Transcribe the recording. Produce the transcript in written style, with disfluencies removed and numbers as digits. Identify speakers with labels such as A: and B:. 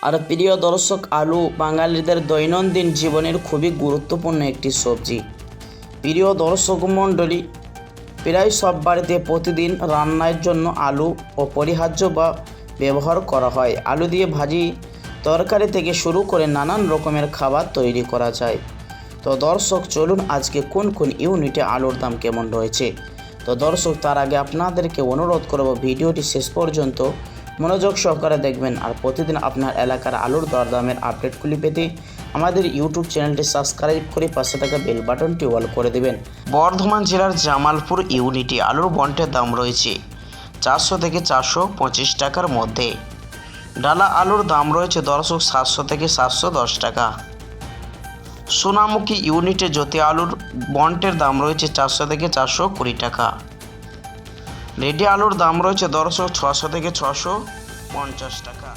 A: আর প্রিয় দর্শক, আলু বাঙালিদের দৈনন্দিন জীবনের খুবই গুরুত্বপূর্ণ একটি সবজি। প্রিয় দর্শক মণ্ডলী, প্রায় সব বাড়িতে প্রতিদিন রান্নার জন্য আলু অপরিহার্য বা ব্যবহার করা হয়। আলু দিয়ে ভাজি, তরকারি থেকে শুরু করে নানান রকমের খাবার তৈরি করা যায়। তো দর্শক, চলুন আজকে কোন কোন ইউনিটে আলুর দাম কেমন রয়েছে। তো দর্শক, তার আগে আপনাদেরকে অনুরোধ করব ভিডিওটি শেষ পর্যন্ত মনোযোগ সহকারে দেখবেন। আর প্রতিদিন আপনার এলাকার আলুর দরদামের আপডেটগুলি পেতে আমাদের ইউটিউব চ্যানেলটি সাবস্ক্রাইব করে পাশে থাকা বেল বাটনটি অল করে দেবেন। বর্ধমান জেলার জামালপুর ইউনিটে আলুর বন্টের দাম রয়েছে 400 থেকে 425 টাকার মধ্যে। ডালা আলুর দাম রয়েছে দর্শক 700 থেকে 710 টাকা। সোনামুখী ইউনিটে জ্যোতি আলুর বন্টের দাম রয়েছে 400 থেকে 420 টাকা। রেডি আলুর দাম রয়েছে দর্শক 600 থেকে 650 টাকা।